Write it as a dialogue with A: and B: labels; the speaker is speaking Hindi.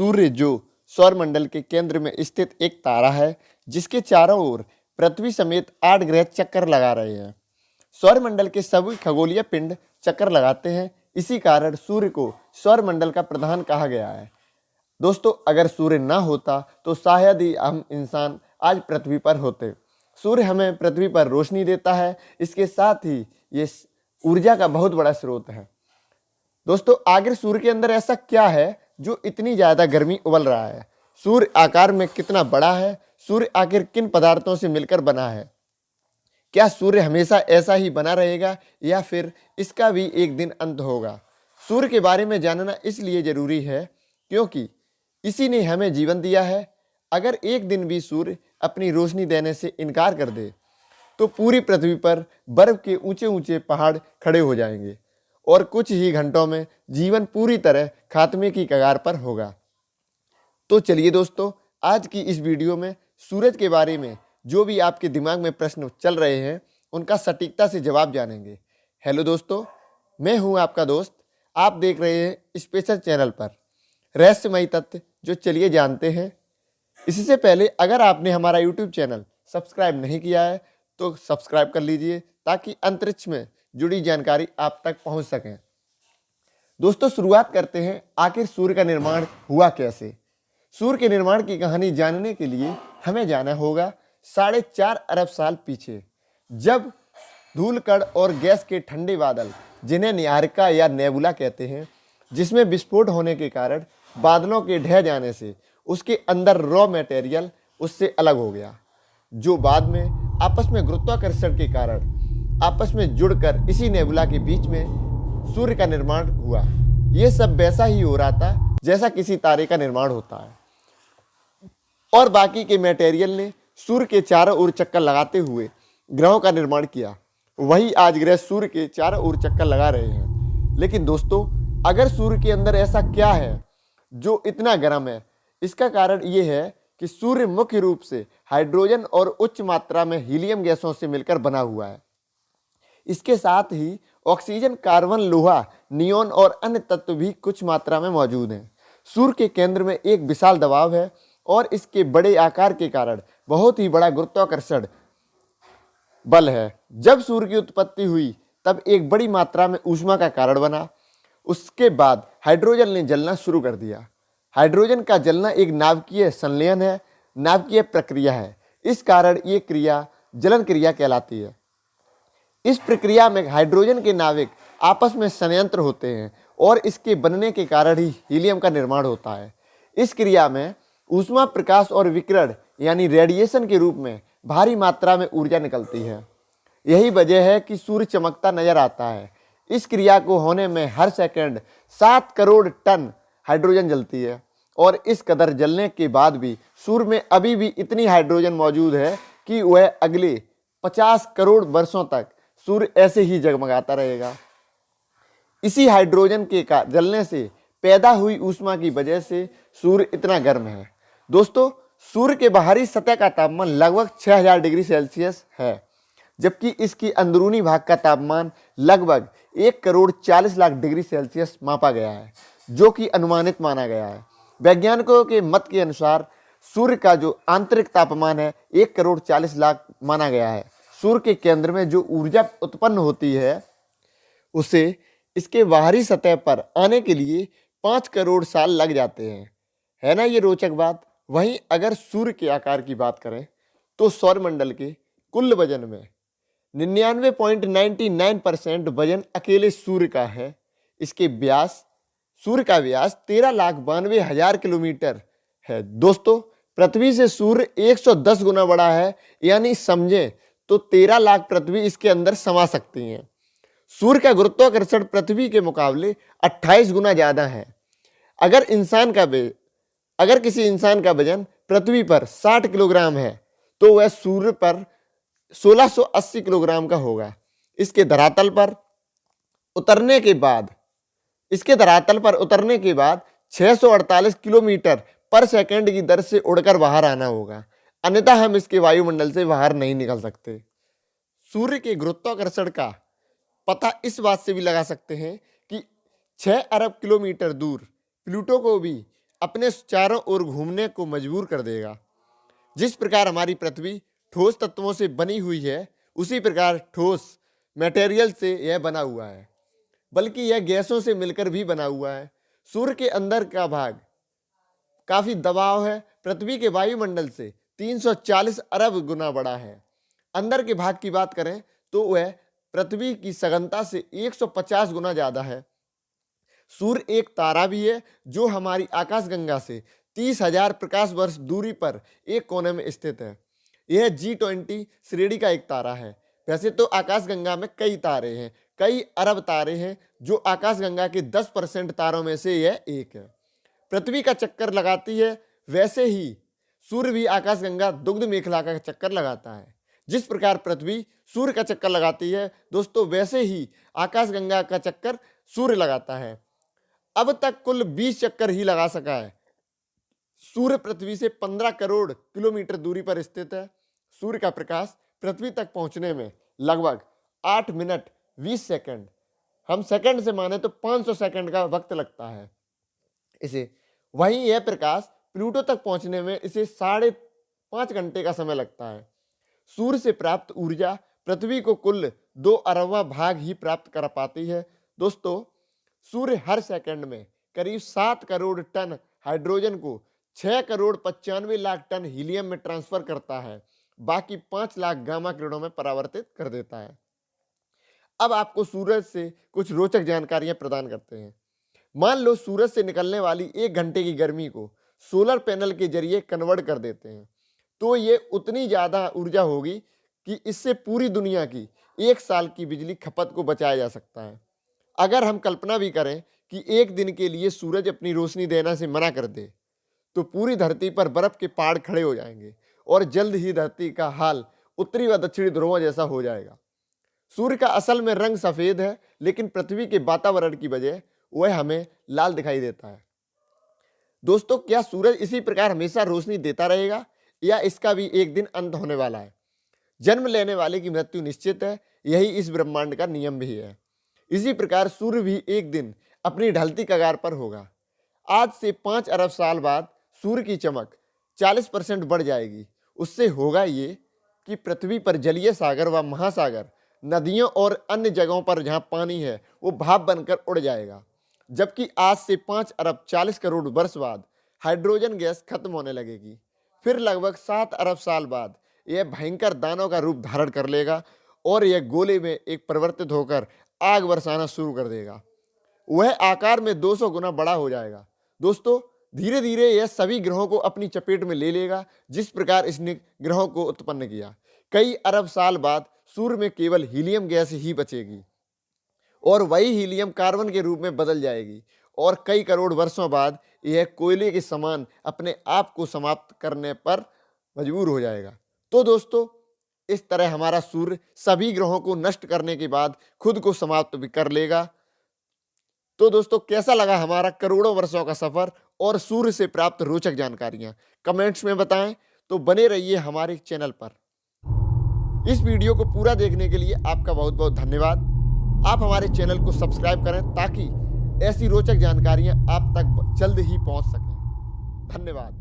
A: सूर्य जो सौरमंडल के केंद्र में स्थित एक तारा है, जिसके चारों ओर पृथ्वी समेत 8 ग्रह चक्कर लगा रहे हैं। सौरमंडल के सभी खगोलीय पिंड चक्कर लगाते हैं, इसी कारण सूर्य को सौरमंडल का प्रधान कहा गया है। दोस्तों, अगर सूर्य ना होता तो शायद ही हम इंसान आज पृथ्वी पर होते। सूर्य हमें पृथ्वी पर रोशनी देता है, इसके साथ ही ये ऊर्जा का बहुत बड़ा स्रोत है। दोस्तों, आखिर सूर्य के अंदर ऐसा क्या है जो इतनी ज़्यादा गर्मी उबल रहा है? सूर्य आकार में कितना बड़ा है? सूर्य आखिर किन पदार्थों से मिलकर बना है? क्या सूर्य हमेशा ऐसा ही बना रहेगा या फिर इसका भी एक दिन अंत होगा? सूर्य के बारे में जानना इसलिए जरूरी है क्योंकि इसी ने हमें जीवन दिया है। अगर एक दिन भी सूर्य अपनी रोशनी देने से इनकार कर दे तो पूरी पृथ्वी पर बर्फ के ऊंचे ऊंचे पहाड़ खड़े हो जाएंगे और कुछ ही घंटों में जीवन पूरी तरह खात्मे की कगार पर होगा। तो चलिए दोस्तों, आज की इस वीडियो में सूरज के बारे में जो भी आपके दिमाग में प्रश्न चल रहे हैं उनका सटीकता से जवाब जानेंगे। हेलो दोस्तों, मैं हूं आपका दोस्त। आप देख रहे हैं स्पेशल चैनल पर रहस्यमयी तथ्य, जो चलिए जानते हैं। इससे पहले अगर आपने हमारा यूट्यूब चैनल सब्सक्राइब नहीं किया है तो सब्सक्राइब कर लीजिए ताकि अंतरिक्ष में जुड़ी जानकारी आप तक पहुंच सकें। दोस्तों, शुरुआत करते हैं, आखिर सूर्य का निर्माण हुआ कैसे? सूर्य के निर्माण की कहानी जानने के लिए हमें जाना होगा 4.5 अरब साल पीछे, जब धूलकण और गैस के ठंडे बादल, जिन्हें निहारिका या नेबुला कहते हैं, जिसमें विस्फोट होने के कारण बादलों के ढह जाने से उसके अंदर रॉ मटेरियल उससे अलग हो गया, जो बाद में आपस में गुरुत्वाकर्षण के कारण आपस में जुड़कर इसी नेबुला के बीच में सूर्य का निर्माण हुआ। ये सब वैसा ही हो रहा था जैसा किसी तारे का निर्माण होता है, और बाकी के मटेरियल ने सूर्य के चारों ओर चक्कर लगाते हुए ग्रहों का निर्माण किया। वही आज ग्रह सूर्य के चारों ओर चक्कर लगा रहे हैं। लेकिन दोस्तों, अगर सूर्य के अंदर ऐसा क्या है जो इतना गर्म है? इसका कारण ये है कि सूर्य मुख्य रूप से हाइड्रोजन और उच्च मात्रा में हीलियम गैसों से मिलकर बना हुआ है। इसके साथ ही ऑक्सीजन, कार्बन, लोहा, नियोन और अन्य तत्व भी कुछ मात्रा में मौजूद हैं। सूर्य के केंद्र में एक विशाल दबाव है और इसके बड़े आकार के कारण बहुत ही बड़ा गुरुत्वाकर्षण बल है। जब सूर्य की उत्पत्ति हुई तब एक बड़ी मात्रा में ऊष्मा का कारण बना। उसके बाद हाइड्रोजन ने जलना शुरू कर दिया। हाइड्रोजन का जलना एक नाभिकीय संलयन है, नाभिकीय प्रक्रिया है। इस कारण ये क्रिया जलन क्रिया कहलाती है। इस प्रक्रिया में हाइड्रोजन के नाभिक आपस में संयंत्र होते हैं और इसके बनने के कारण ही हीलियम का निर्माण होता है। इस क्रिया में ऊष्मा, प्रकाश और विकिरण यानी रेडिएशन के रूप में भारी मात्रा में ऊर्जा निकलती है। यही वजह है कि सूर्य चमकता नजर आता है। इस क्रिया को होने में हर सेकंड 7 करोड़ टन हाइड्रोजन जलती है, और इस कदर जलने के बाद भी सूर्य में अभी भी इतनी हाइड्रोजन मौजूद है कि वह अगले 50 करोड़ वर्षों तक सूर्य ऐसे ही जगमगाता रहेगा। इसी हाइड्रोजन के जलने से पैदा हुई ऊष्मा की वजह से सूर्य इतना गर्म है। दोस्तों, सूर्य के बाहरी सतह का तापमान लगभग 6000 डिग्री सेल्सियस है, जबकि इसकी अंदरूनी भाग का तापमान लगभग 1,40,00,000 डिग्री सेल्सियस मापा गया है, जो कि अनुमानित माना गया है। वैज्ञानिकों के मत के अनुसार सूर्य का जो आंतरिक तापमान है 1,40,00,000 माना गया है। सूर्य के केंद्र में जो ऊर्जा उत्पन्न होती है उसे इसके बाहरी सतह पर आने के लिए 5 करोड़ साल लग जाते हैं। है ना ये रोचक बात? वहीं अगर सूर्य के आकार की बात करें तो सौरमंडल के कुल वजन में 99.99% वजन अकेले सूर्य का है। इसके व्यास, सूर्य का व्यास 13,92,000 किलोमीटर है। दोस्तों, पृथ्वी से सूर्य 110 गुना बड़ा है, यानी समझें तो 13 लाख पृथ्वी इसके अंदर समा सकती हैं। सूर्य का गुरुत्वाकर्षण पृथ्वी के मुकाबले 28 गुना ज्यादा है। अगर किसी इंसान का वजन पृथ्वी पर 60 किलोग्राम है तो वह सूर्य पर 1680 किलोग्राम का होगा। इसके धरातल पर उतरने के बाद 648 किलोमीटर पर सेकंड की दर से उड़कर बाहर आना होगा, अन्यथा हम इसके वायुमंडल से बाहर नहीं निकल सकते। सूर्य के गुरुत्वाकर्षण का पता इस बात से भी लगा सकते हैं कि 6 अरब किलोमीटर दूर प्लूटो को भी अपने चारों ओर घूमने को मजबूर कर देगा। जिस प्रकार हमारी पृथ्वी ठोस तत्वों से बनी हुई है, उसी प्रकार ठोस मटेरियल से यह बना हुआ है, बल्कि यह गैसों से मिलकर भी बना हुआ है। सूर्य के अंदर का भाग काफी दबाव है, पृथ्वी के वायुमंडल से 340 अरब गुना बड़ा है। अंदर के भाग की बात करें तो वह पृथ्वी की सघनता से 150 गुना ज्यादा है। सूर्य एक तारा भी है जो हमारी आकाशगंगा से 30,000 प्रकाश वर्ष दूरी पर एक कोने में स्थित है। यह G20 श्रेणी का एक तारा है। वैसे तो आकाशगंगा में कई तारे हैं, कई अरब तारे हैं, जो आकाशगंगा के 10% तारों में से यह एक है। पृथ्वी का चक्कर लगाती है, वैसे ही सूर्य भी आकाशगंगा दुग्ध मेखला का चक्कर लगाता है। जिस प्रकार पृथ्वी सूर्य का चक्कर लगाती है दोस्तों, वैसे ही आकाशगंगा का चक्कर सूर्य लगाता है। अब तक कुल 20 चक्कर ही लगा सका है। सूर्य पृथ्वी से 15 करोड़ किलोमीटर दूरी पर स्थित है। सूर्य का प्रकाश पृथ्वी तक पहुंचने में लगभग 8 मिनट 20 सेकंड, हम सेकंड से माने तो 500 सेकंड का वक्त लगता है इसे। वहीं यह प्रकाश प्लूटो तक पहुंचने में इसे 5.5 घंटे का समय लगता है। सूर्य से प्राप्त ऊर्जा पृथ्वी को कुल 2 अरबवां भाग ही प्राप्त कर पाती है। दोस्तों, सूर्य हर सेकंड में करीब 7 करोड़ टन हाइड्रोजन को 6 करोड़ 95 लाख टन हीलियम में ट्रांसफर करता है, बाकी 5 लाख गामा किरणों में परावर्तित कर देता है। अब आपको सूरज से कुछ रोचक जानकारियां प्रदान करते हैं। मान लो सूरज से निकलने वाली 1 घंटे की गर्मी को सोलर पैनल के जरिए कन्वर्ट कर देते हैं, तो ये उतनी ज़्यादा ऊर्जा होगी कि इससे पूरी दुनिया की 1 साल की बिजली खपत को बचाया जा सकता है। अगर हम कल्पना भी करें कि एक दिन के लिए सूरज अपनी रोशनी देना से मना कर दे, तो पूरी धरती पर बर्फ के पहाड़ खड़े हो जाएंगे और जल्द ही धरती का हाल उत्तरी व दक्षिणी ध्रुवों जैसा हो जाएगा। सूर्य का असल में रंग सफेद है, लेकिन पृथ्वी के वातावरण की वजह वह हमें लाल दिखाई देता है। दोस्तों, क्या सूरज इसी प्रकार हमेशा रोशनी देता रहेगा या इसका भी एक दिन अंत होने वाला है? जन्म लेने वाले की मृत्यु निश्चित है, यही इस ब्रह्मांड का नियम भी है। इसी प्रकार सूर्य भी एक दिन अपनी ढलती कगार पर होगा। आज से 5 अरब साल बाद सूर्य की चमक 40% बढ़ जाएगी। उससे होगा ये कि पृथ्वी पर जलीय सागर व महासागर, नदियों और अन्य जगहों पर जहाँ पानी है वो भाप बनकर उड़ जाएगा। जबकि आज से 5 अरब 40 करोड़ वर्ष बाद हाइड्रोजन गैस खत्म होने लगेगी। फिर लगभग 7 अरब साल बाद यह भयंकर दानव का रूप धारण कर लेगा और यह गोले में एक परिवर्तित होकर आग बरसाना शुरू कर देगा। वह आकार में 200 गुना बड़ा हो जाएगा। दोस्तों, धीरे धीरे यह सभी ग्रहों को अपनी चपेट में ले लेगा, जिस प्रकार इसने ग्रहों को उत्पन्न किया। कई अरब साल बाद सूर्य में केवल हीलियम गैस ही बचेगी और वही हीलियम कार्बन के रूप में बदल जाएगी और कई करोड़ वर्षों बाद यह कोयले के समान अपने आप को समाप्त करने पर मजबूर हो जाएगा। तो दोस्तों, इस तरह हमारा सूर्य सभी ग्रहों को नष्ट करने के बाद खुद को समाप्त भी कर लेगा। तो दोस्तों, कैसा लगा हमारा करोड़ों वर्षों का सफर और सूर्य से प्राप्त रोचक जानकारियां? कमेंट्स में बताएं। तो बने रहिए हमारे चैनल पर। इस वीडियो को पूरा देखने के लिए आपका बहुत बहुत धन्यवाद। आप हमारे चैनल को सब्सक्राइब करें ताकि ऐसी रोचक जानकारियां आप तक जल्द ही पहुंच सकें। धन्यवाद।